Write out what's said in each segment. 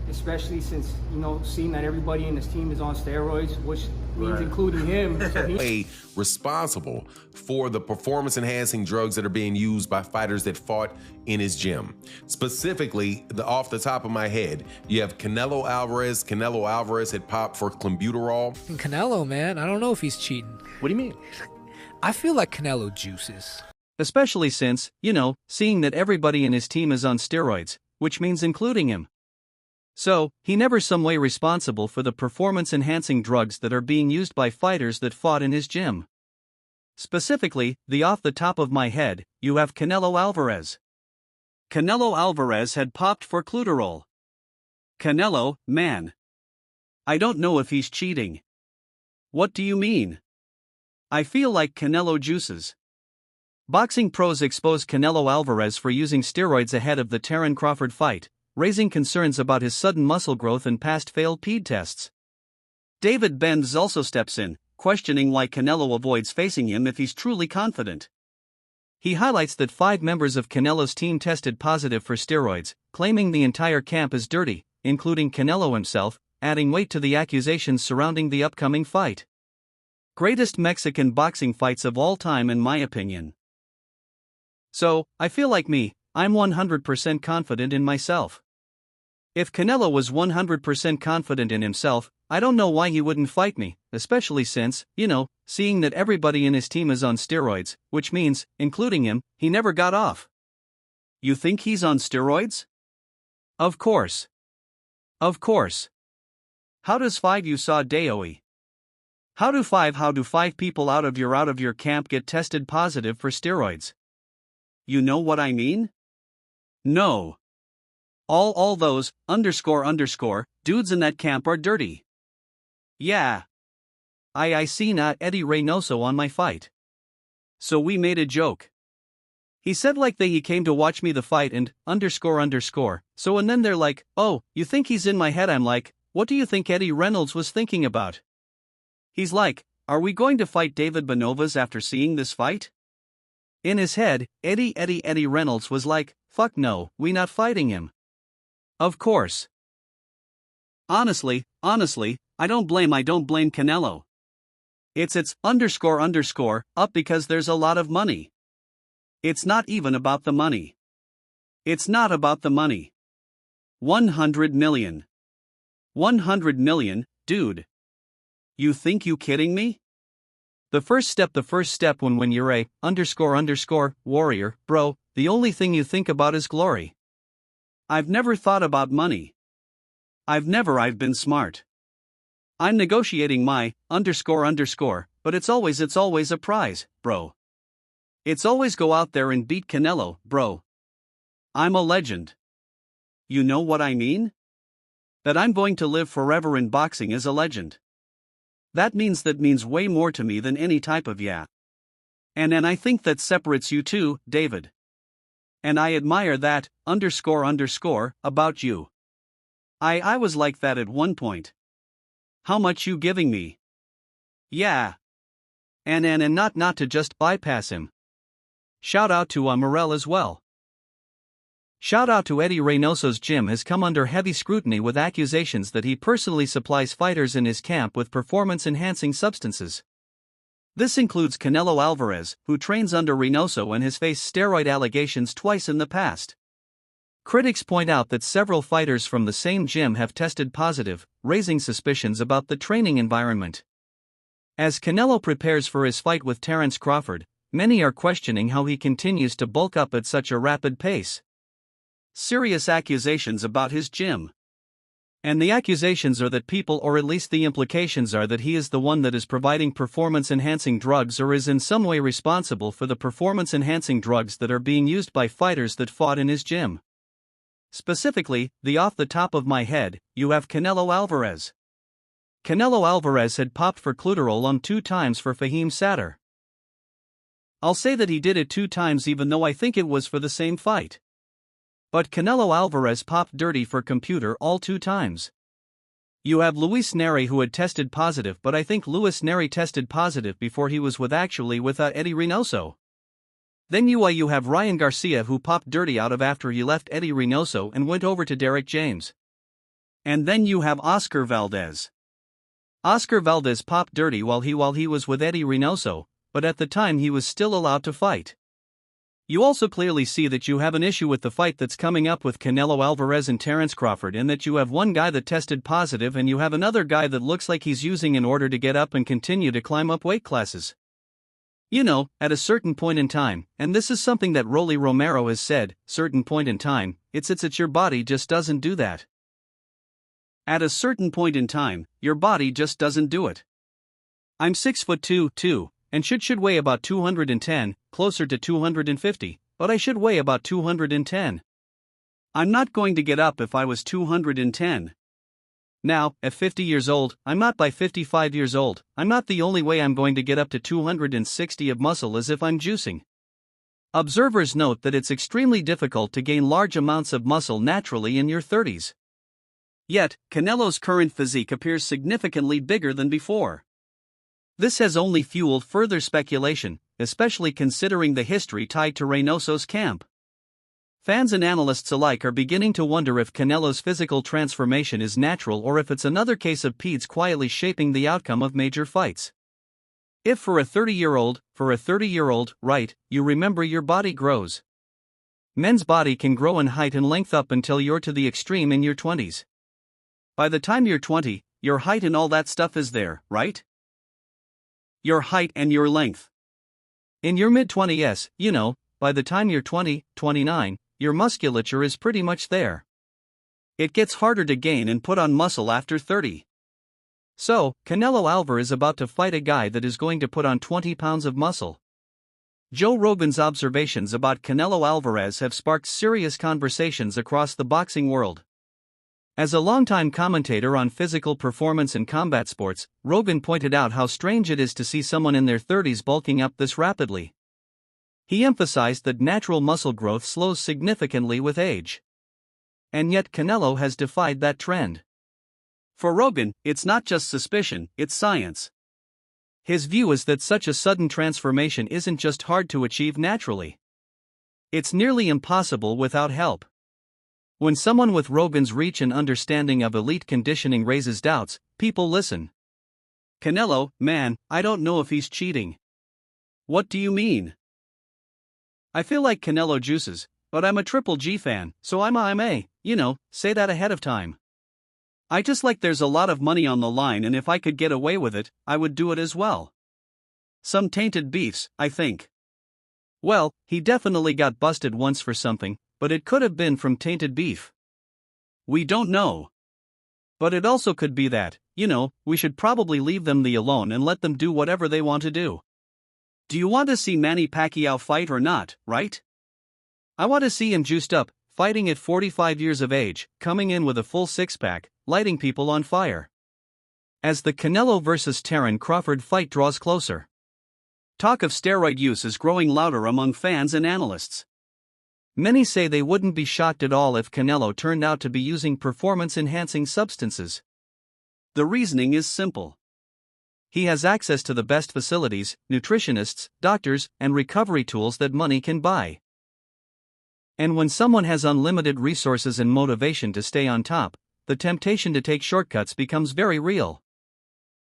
especially since, seeing that everybody in his team is on steroids, which means including him. So responsible for the performance-enhancing drugs that are being used by fighters that fought in his gym. Specifically, off the top of my head, you have Canelo Alvarez. Canelo Alvarez had popped for clenbuterol. Canelo, man, I don't know if he's cheating. What do you mean? I feel like Canelo juices. Especially since, seeing that everybody in his team is on steroids, which means including him. So, he never some way responsible for the performance-enhancing drugs that are being used by fighters that fought in his gym. Specifically, off the top of my head, you have Canelo Alvarez. Canelo Alvarez had popped for clenbuterol. Canelo, man. I don't know if he's cheating. What do you mean? I feel like Canelo juices. Boxing pros exposed Canelo Alvarez for using steroids ahead of the Terence Crawford fight, raising concerns about his sudden muscle growth and past failed PED tests. David Benz also steps in, questioning why Canelo avoids facing him if he's truly confident. He highlights that 5 members of Canelo's team tested positive for steroids, claiming the entire camp is dirty, including Canelo himself, adding weight to the accusations surrounding the upcoming fight. Greatest Mexican boxing fights of all time in my opinion. So, I feel like I'm 100% confident in myself. If Canelo was 100% confident in himself, I don't know why he wouldn't fight me, especially since, seeing that everybody in his team is on steroids, which means, including him, he never got off. You think he's on steroids? Of course. Of course. How does 5 you saw Daoi? How do 5 people out of your camp get tested positive for steroids? You know what I mean? No. All those, __, dudes in that camp are dirty. Yeah. I seen Eddie Reynoso on my fight. So we made a joke. He said he came to watch me the fight and, __, so and then they're like, oh, you think he's in my head? I'm like, what do you think Eddie Reynolds was thinking about? He's like, are we going to fight David Benavidez after seeing this fight? In his head, Eddie Reynolds was like, fuck no, we not fighting him. Of course. Honestly, I don't blame Canelo. It's __, up because there's a lot of money. It's not even about the money. It's not about the money. 100 million. 100 million, dude. You think you kidding me? The first step when you're a __, warrior, bro, the only thing you think about is glory. I've never thought about money. I've been smart. I'm negotiating my __, but it's always a prize, bro. It's always go out there and beat Canelo, bro. I'm a legend. You know what I mean? That I'm going to live forever in boxing as a legend. That means way more to me than any type of yeah. And I think that separates you too, David. And I admire that, __, about you. I was like that at one point. How much you giving me? Yeah. And not to just bypass him. Shout out to Morel as well. Shout out to Eddie Reynoso's gym has come under heavy scrutiny with accusations that he personally supplies fighters in his camp with performance-enhancing substances. This includes Canelo Alvarez, who trains under Reynoso and has faced steroid allegations twice in the past. Critics point out that several fighters from the same gym have tested positive, raising suspicions about the training environment. As Canelo prepares for his fight with Terence Crawford, many are questioning how he continues to bulk up at such a rapid pace. Serious accusations about his gym. And the accusations are that people, or at least the implications are that he is the one that is providing performance-enhancing drugs or is in some way responsible for the performance-enhancing drugs that are being used by fighters that fought in his gym. Specifically, off the top of my head, you have Canelo Alvarez. Canelo Alvarez had popped for clenbuterol on 2 times for Fahim Sadr. I'll say that he did it 2 times even though I think it was for the same fight. But Canelo Alvarez popped dirty for computer all 2 times. You have Luis Neri who had tested positive, but I think Luis Neri tested positive before he was with Eddie Reynoso. Then you have Ryan Garcia who popped dirty out of after he left Eddie Reynoso and went over to Derek James. And then you have Oscar Valdez. Oscar Valdez popped dirty while he was with Eddie Reynoso, but at the time he was still allowed to fight. You also clearly see that you have an issue with the fight that's coming up with Canelo Alvarez and Terence Crawford, in that you have one guy that tested positive and you have another guy that looks like he's using in order to get up and continue to climb up weight classes. You know, at a certain point in time, and this is something that Rolly Romero has said, certain point in time, it's your body just doesn't do that. At a certain point in time, your body just doesn't do it. I'm 6'2", too, and should weigh about 210, closer to 250, but I should weigh about 210. I'm not going to get up if I was 210. Now, at 50 years old, I'm not by 55 years old, I'm not the only way I'm going to get up to 260 of muscle as if I'm juicing. Observers note that it's extremely difficult to gain large amounts of muscle naturally in your 30s. Yet, Canelo's current physique appears significantly bigger than before. This has only fueled further speculation, especially considering the history tied to Reynoso's camp. Fans and analysts alike are beginning to wonder if Canelo's physical transformation is natural or if it's another case of peds quietly shaping the outcome of major fights. If for a 30-year-old, right, you remember your body grows. Men's body can grow in height and length up until you're to the extreme in your 20s. By the time you're 20, your height and all that stuff is there, right? Your height and your length. In your mid-20s, you know, by the time you're 20, 29, your musculature is pretty much there. It gets harder to gain and put on muscle after 30. So, Canelo Alvarez is about to fight a guy that is going to put on 20 pounds of muscle. Joe Rogan's observations about Canelo Alvarez have sparked serious conversations across the boxing world. As a longtime commentator on physical performance and combat sports, Rogan pointed out how strange it is to see someone in their 30s bulking up this rapidly. He emphasized that natural muscle growth slows significantly with age. And yet Canelo has defied that trend. For Rogan, it's not just suspicion, it's science. His view is that such a sudden transformation isn't just hard to achieve naturally. It's nearly impossible without help. When someone with Rogan's reach and understanding of elite conditioning raises doubts, people listen. Canelo, man, I don't know if he's cheating. What do you mean? I feel like Canelo juices, but I'm a Triple G fan, so I may, say that ahead of time. I just like there's a lot of money on the line, and if I could get away with it, I would do it as well. Some tainted beefs, I think. Well, he definitely got busted once for something, but it could have been from tainted beef. We don't know. But it also could be that, we should probably leave them alone and let them do whatever they want to do. Do you want to see Manny Pacquiao fight or not, right? I want to see him juiced up, fighting at 45 years of age, coming in with a full six-pack, lighting people on fire. As the Canelo vs. Terence Crawford fight draws closer, talk of steroid use is growing louder among fans and analysts. Many say they wouldn't be shocked at all if Canelo turned out to be using performance-enhancing substances. The reasoning is simple. He has access to the best facilities, nutritionists, doctors, and recovery tools that money can buy. And when someone has unlimited resources and motivation to stay on top, the temptation to take shortcuts becomes very real.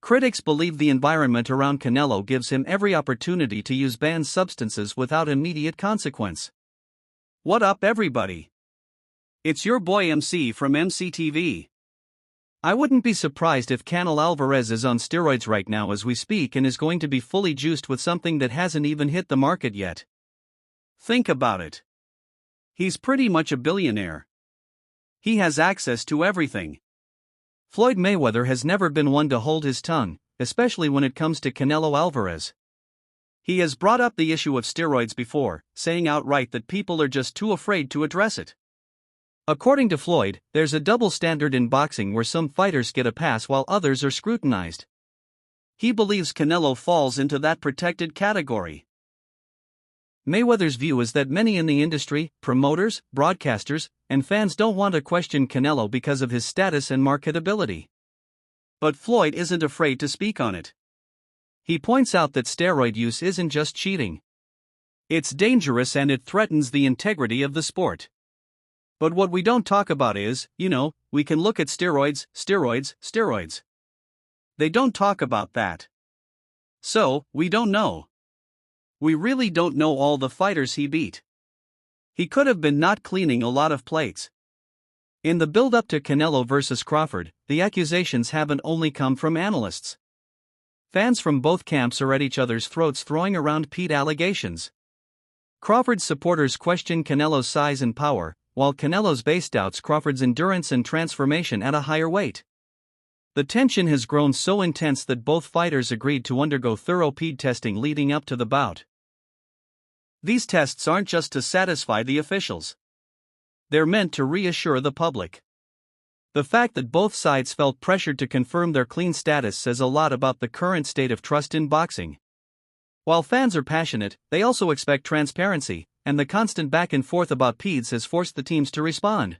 Critics believe the environment around Canelo gives him every opportunity to use banned substances without immediate consequence. What up, everybody? It's your boy MC from MCTV. I wouldn't be surprised if Canelo Alvarez is on steroids right now as we speak and is going to be fully juiced with something that hasn't even hit the market yet. Think about it. He's pretty much a billionaire. He has access to everything. Floyd Mayweather has never been one to hold his tongue, especially when it comes to Canelo Alvarez. He has brought up the issue of steroids before, saying outright that people are just too afraid to address it. According to Floyd, there's a double standard in boxing where some fighters get a pass while others are scrutinized. He believes Canelo falls into that protected category. Mayweather's view is that many in the industry, promoters, broadcasters, and fans don't want to question Canelo because of his status and marketability. But Floyd isn't afraid to speak on it. He points out that steroid use isn't just cheating. It's dangerous and it threatens the integrity of the sport. But what we don't talk about is, we can look at steroids, steroids, steroids. They don't talk about that. So, we don't know. We really don't know all the fighters he beat. He could have been not cleaning a lot of plates. In the build-up to Canelo vs. Crawford, the accusations haven't only come from analysts. Fans from both camps are at each other's throats throwing around Pete allegations. Crawford's supporters question Canelo's size and power, while Canelo's base doubts Crawford's endurance and transformation at a higher weight. The tension has grown so intense that both fighters agreed to undergo thorough PED testing leading up to the bout. These tests aren't just to satisfy the officials. They're meant to reassure the public. The fact that both sides felt pressured to confirm their clean status says a lot about the current state of trust in boxing. While fans are passionate, they also expect transparency, and the constant back and forth about PEDs has forced the teams to respond.